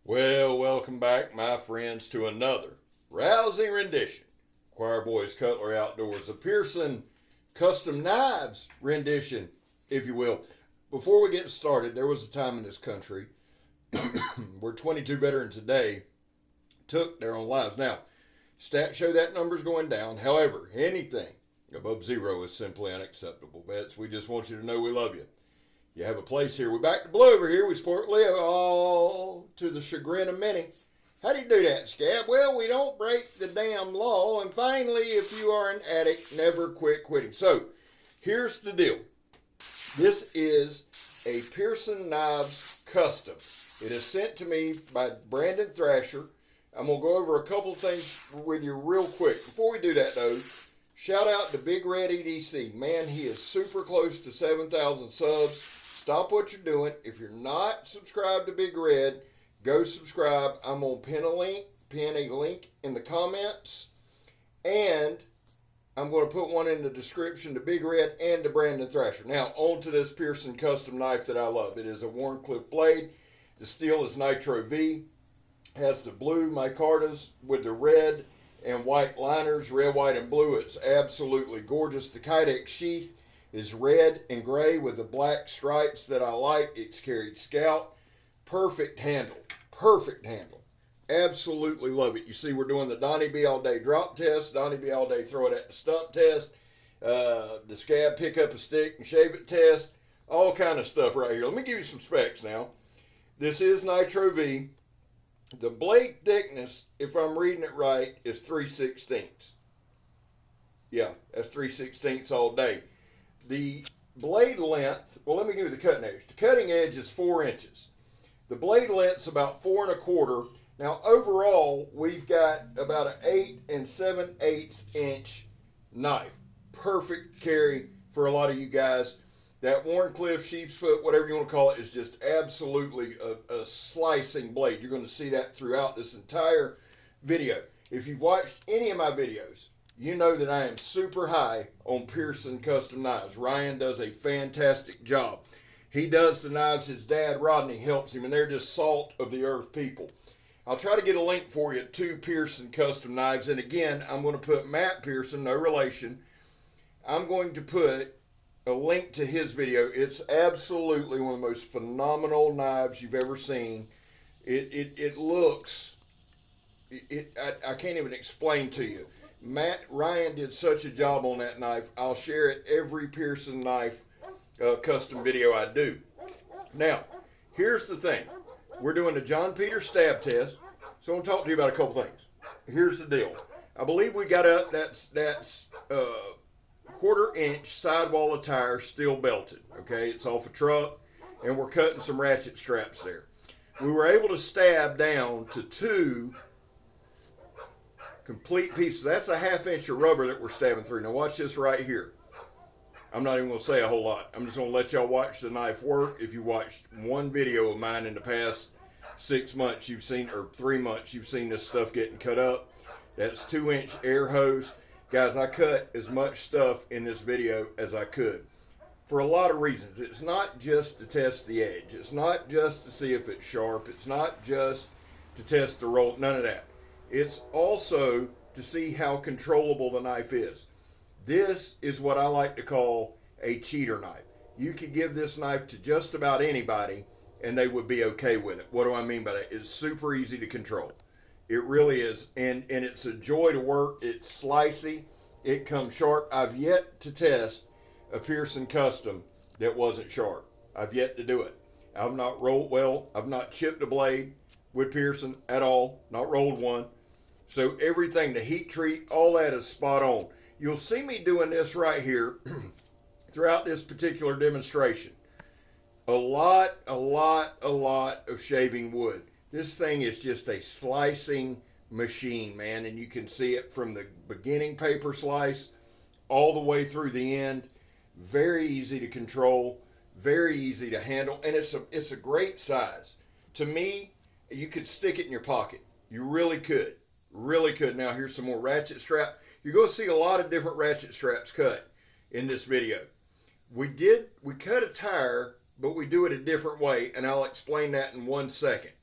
Well, welcome back, my friends, to another rousing rendition. Choir Boys Cutlery Outdoors, a Pearson Custom Knives rendition, if you will. Before we get started, there was a time in this country where 22 veterans a day took their own lives. Now, stats show that number's going down. However, anything above zero is simply unacceptable. Vets, we just want you to know we love you. You have a place here. We're back to blue over here. We sport live all to the chagrin of many. How do you do that, Scab? Well, we don't break the damn law. And finally, if you are an addict, never quit quitting. So, here's the deal. This is a Pearson Knives Custom. It is sent to me by Brandon Thrasher. I'm going to go over a couple things with you real quick. Before we do that, though, shout out to Big Red EDC. Man, he is super close to 7,000 subs. Stop what you're doing. If you're not subscribed to Big Red, go subscribe. I'm going to pin a link in the comments. And I'm going to put one in the description to Big Red and to Brandon Thrasher. Now, on to this Pearson custom knife that I love. It is a Wharncliffe blade. The steel is Nitro V. Has the blue micartas with the red and white liners, red, white, and blue. It's absolutely gorgeous. The Kydex sheath is red and gray with the black stripes that I like. It's carried scout. Perfect handle. Perfect handle. Absolutely love it. You see, we're doing the Donnie B All-day drop test. Donnie B All-day throw it at the stump test. The Scab pick up a stick and shave it test. All kind of stuff right here. Let me give you some specs now. This is Nitro V. The blade thickness, if I'm reading it right, is 3/16. Yeah, that's 3/16 all day. The blade length, well, let me give you the cutting edge. The cutting edge is 4 inches. The blade length's about 4 1/4. Now, overall, we've got about an 8 7/8 inch knife. Perfect carry for a lot of you guys. That Wharncliffe, sheep's foot, whatever you want to call it, is just absolutely a slicing blade. You're going to see that throughout this entire video. If you've watched any of my videos, you know that I am super high on Pearson custom knives. Ryan does a fantastic job. He does the knives. His dad, Rodney, helps him, and they're just salt of the earth people. I'll try to get a link for you to Pearson custom knives. And again, I'm going to put Matt Pearson, no relation. I'm going to put a link to his video. It's absolutely one of the most phenomenal knives you've ever seen. It looks, I can't even explain to you. Ryan did such a job on that knife. I'll share it every Pearson knife custom video I do. Now, here's the thing. We're doing the John Peter stab test, so I'm going to talk to you about a couple things. Here's the deal. I believe we got up, that's 1/4 inch sidewall of tire steel belted. Okay, it's off a truck, and we're cutting some ratchet straps there. We were able to stab down to 2 complete pieces. That's a 1/2 inch of rubber that we're stabbing through. Now watch this right here. I'm not even going to say a whole lot. I'm just going to let y'all watch the knife work. If you watched one video of mine in the past 6 months, you've seen, or 3 months, you've seen this stuff getting cut up. That's 2-inch air hose. Guys, I cut as much stuff in this video as I could for a lot of reasons. It's not just to test the edge. It's not just to see if it's sharp. It's not just to test the roll. None of that. It's also to see how controllable the knife is. This is what I like to call a cheater knife. You could give this knife to just about anybody and they would be okay with it. What do I mean by that? It's super easy to control. It really is. And it's a joy to work. It's slicey. It comes sharp. I've yet to test a Pearson custom that wasn't sharp. I've yet to do it. I've not rolled, well, I've not chipped a blade with Pearson at all. Not rolled one. So everything, the heat treat, all that is spot on. You'll see me doing this right here throughout this particular demonstration. A lot of shaving wood. This thing is just a slicing machine, man, and you can see it from the beginning paper slice all the way through the end. Very easy to control, very easy to handle, and it's a great size. To me, you could stick it in your pocket. You really could. Really could. Now, here's some more ratchet strap. You're going to see a lot of different ratchet straps cut in this video. We cut a tire, but we do it a different way, and I'll explain that in 1 second.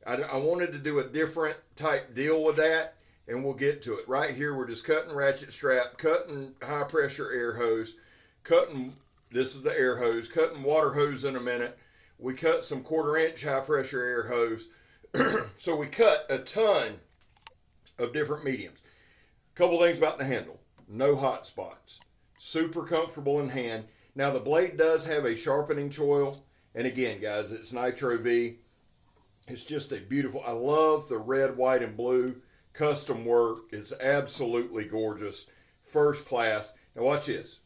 I wanted to do a different type deal with that, and we'll get to it. Right here, we're just cutting ratchet strap, cutting high pressure air hose, cutting, this is the air hose, cutting water hose in a minute. We cut some 1/4 inch high pressure air hose. So we cut a ton of different mediums. Couple things about the handle. No hot spots. Super comfortable in hand. Now the blade does have a sharpening choil. And again, guys, it's Nitro V. It's just a beautiful, I love the red, white, and blue custom work. It's absolutely gorgeous. First class. Now watch this.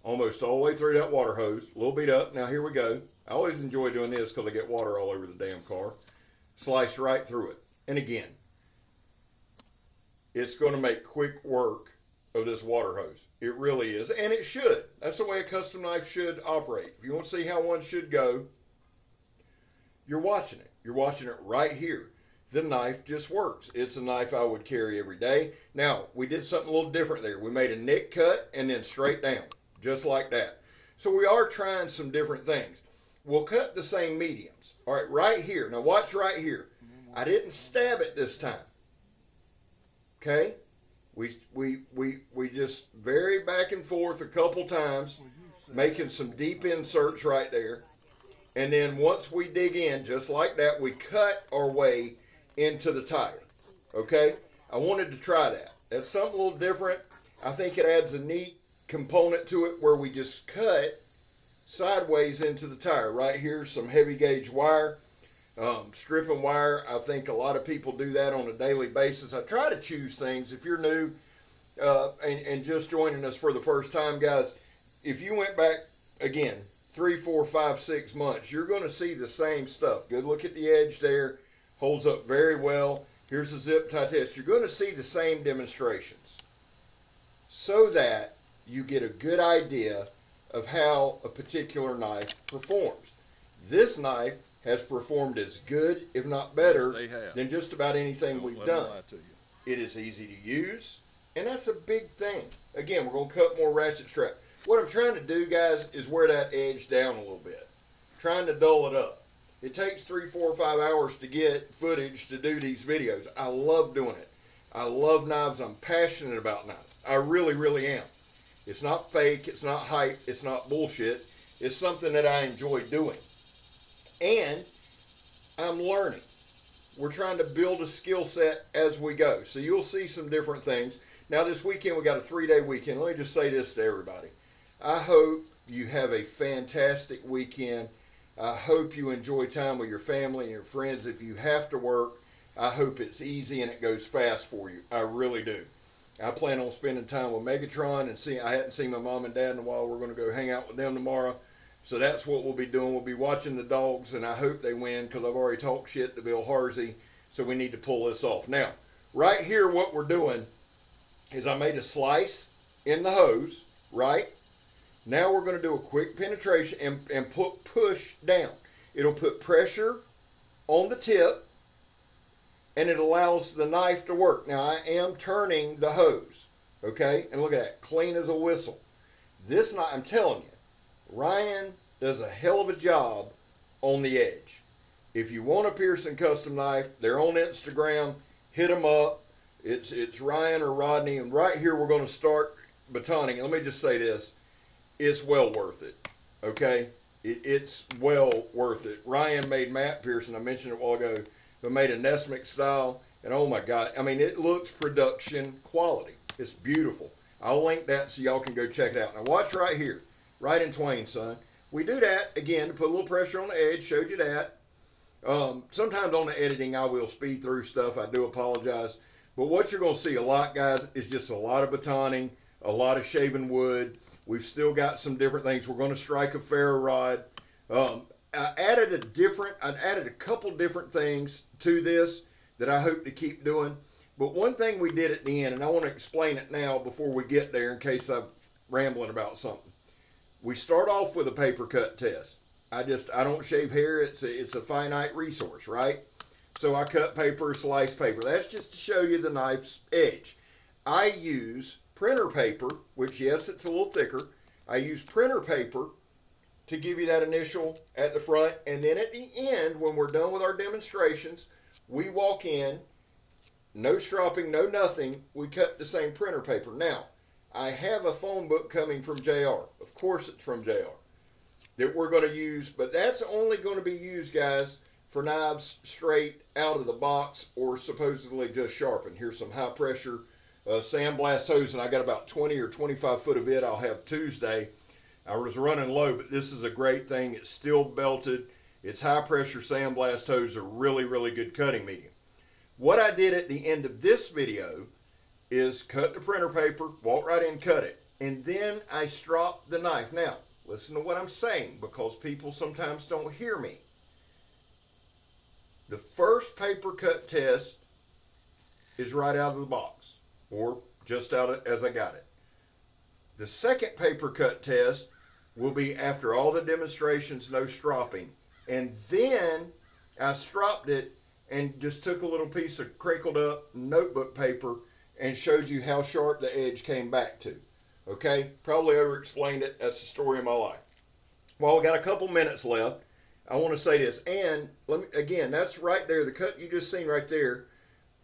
Almost all the way through that water hose. A little beat up. Now here we go. I always enjoy doing this because I get water all over the damn car. Slice right through it. And again, it's going to make quick work of this water hose. It really is. And it should. That's the way a custom knife should operate. If you want to see how one should go, you're watching it. You're watching it right here. The knife just works. It's a knife I would carry every day. Now, we did something a little different there. We made a nick cut and then straight down, just like that. So we are trying some different things. We'll cut the same mediums. All right, right here. Now watch right here. I didn't stab it this time. Okay? We just vary back and forth a couple times, making some deep inserts right there. And then once we dig in, just like that, we cut our way into the tire. Okay? I wanted to try that. That's something a little different. I think it adds a neat component to it where we just cut sideways into the tire. Right here, some heavy gauge wire. Stripping wire, I think a lot of people do that on a daily basis. I try to choose things. If you're new and just joining us for the first time, guys, if you went back, again, 3, 4, 5, 6 months, you're going to see the same stuff. Good look at the edge there. Holds up very well. Here's a zip tie test. You're going to see the same demonstrations so that you get a good idea of how a particular knife performs. This knife has performed as good, if not better, than just about anything we've done. It is easy to use, and that's a big thing. Again, we're going to cut more ratchet strap. What I'm trying to do, guys, is wear that edge down a little bit. Trying to dull it up. It takes 3, 4, 5 hours to get footage to do these videos. I love doing it. I love knives. I'm passionate about knives. I really, really am. It's not fake. It's not hype. It's not bullshit. It's something that I enjoy doing. And I'm learning. We're trying to build a skill set as we go. So you'll see some different things. Now this weekend, we got a 3-day weekend. Let me just say this to everybody. I hope you have a fantastic weekend. I hope you enjoy time with your family and your friends. If you have to work, I hope it's easy and it goes fast for you. I really do. I plan on spending time with Megatron and I hadn't seen my mom and dad in a while. We're going to go hang out with them tomorrow. So that's what we'll be doing. We'll be watching the dogs, and I hope they win because I've already talked shit to Bill Harsey, so we need to pull this off. Now, right here, what we're doing is I made a slice in the hose, right? Now we're going to do a quick penetration and push down. It'll put pressure on the tip, and it allows the knife to work. Now, I am turning the hose, okay? And look at that, clean as a whistle. This knife, I'm telling you, Ryan does a hell of a job on the edge. If you want a Pearson custom knife, they're on Instagram. Hit them up. It's Ryan or Rodney. And right here, we're going to start batoning. Let me just say this. It's well worth it. Okay? It's well worth it. Ryan made Matt Pearson. I mentioned it a while ago. But made a Nesmic style. And oh my God. I mean, it looks production quality. It's beautiful. I'll link that so y'all can go check it out. Now watch right here. Right in twain, son. We do that, again, to put a little pressure on the edge. Showed you that. Sometimes on the editing, I will speed through stuff. I do apologize. But what you're going to see a lot, guys, is just a lot of batoning, a lot of shaving wood. We've still got some different things. We're going to strike a ferro rod. I added a couple different things to this that I hope to keep doing. But one thing we did at the end, and I want to explain it now before we get there in case I'm rambling about something. We start off with a paper cut test. I don't shave hair. It's a finite resource, right? So I cut paper, slice paper. That's just to show you the knife's edge. I use printer paper, which yes, it's a little thicker. I use printer paper to give you that initial at the front. And then at the end, when we're done with our demonstrations, we walk in, no stropping, no nothing. We cut the same printer paper. Now, I have a phone book coming from JR. Of course it's from JR. That we're going to use, but that's only going to be used, guys, for knives straight out of the box or supposedly just sharpened. Here's some high pressure sandblast hose, and I got about 20 or 25 foot of it. I'll have Tuesday. I was running low, but this is a great thing. It's still belted. It's high pressure sandblast hose, a really, really good cutting medium. What I did at the end of this video is cut the printer paper, walk right in, cut it, and then I stropped the knife. Now, listen to what I'm saying, because people sometimes don't hear me. The first paper cut test is right out of the box, or just out as I got it. The second paper cut test will be after all the demonstrations, no stropping, and then I stropped it and just took a little piece of crinkled up notebook paper and showed you how sharp the edge came back to. Okay, probably over-explained it. That's the story of my life. Well, we got a couple minutes left. I want to say this, and let me, again, that's right there. The cut you just seen right there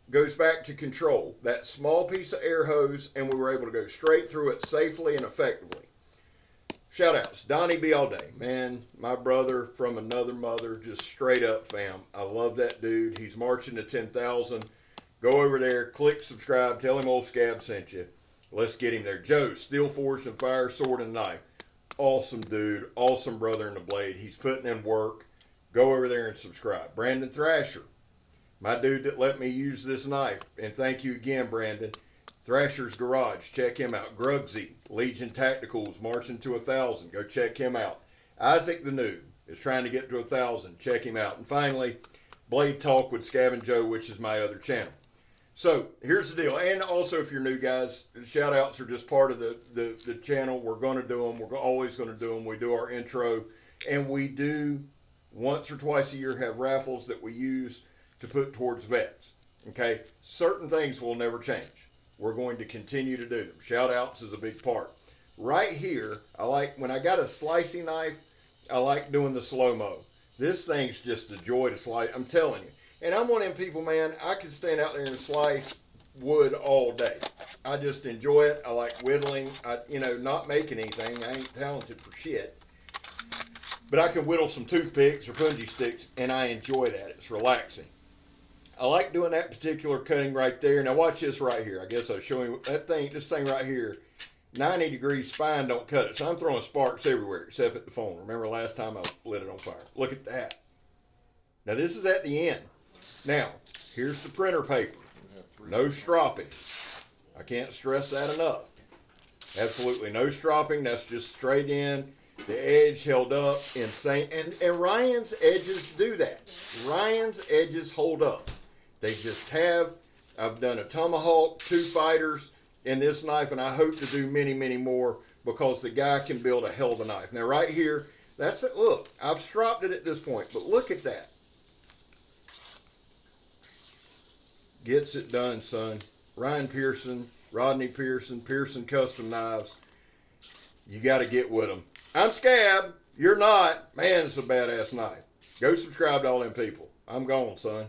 goes back to control. That small piece of air hose, and we were able to go straight through it safely and effectively. Shout outs, Donnie B All-day. Man, my brother from another mother, just straight up fam. I love that dude. He's marching to 10,000. Go over there, click subscribe, tell him old Scab sent you. Let's get him there. Joe, Steel Forged and Fire, Sword and Knife. Awesome dude, awesome brother in the blade. He's putting in work. Go over there and subscribe. Brandon Thrasher, my dude that let me use this knife. And thank you again, Brandon. Thrasher's Garage, check him out. Grugsy, Legion Tacticools, marching to 1,000. Go check him out. Isaac the Noob is trying to get to 1,000. Check him out. And finally, Blade Talk with Scab and Joe, which is my other channel. So here's the deal. And also, if you're new, guys, shout outs are just part of the channel. We're going to do them. We're always going to do them. We do our intro, and we do once or twice a year have raffles that we use to put towards vets. Okay, certain things will never change. We're going to continue to do them. Shout outs is a big part. Right here, I like, when I got a slicing knife, I like doing the slow-mo. This thing's just a joy to slice, I'm telling you. And I'm one of them people, man, I could stand out there and slice wood all day. I just enjoy it. I like whittling. Not making anything. I ain't talented for shit. But I can whittle some toothpicks or punji sticks, and I enjoy that. It's relaxing. I like doing that particular cutting right there. Now watch this right here. I guess I'll show you that thing. This thing right here, 90 degrees spine don't cut it. So I'm throwing sparks everywhere except at the phone. Remember last time I lit it on fire? Look at that. Now this is at the end. Now here's the printer paper. No stropping. I can't stress that enough. Absolutely no stropping. That's just straight in. The edge held up insane. And Ryan's edges do that. Ryan's edges hold up. They just have. I've done a tomahawk, 2 fighters in this knife, and I hope to do many, many more because the guy can build a hell of a knife. Now right here, that's it. Look, I've stropped it at this point, but look at that. Gets it done, son. Ryan Pearson, Rodney Pearson, Pearson Custom Knives. You got to get with them. I'm Scab. You're not. Man, it's a badass knife. Go subscribe to all them people. I'm gone, son.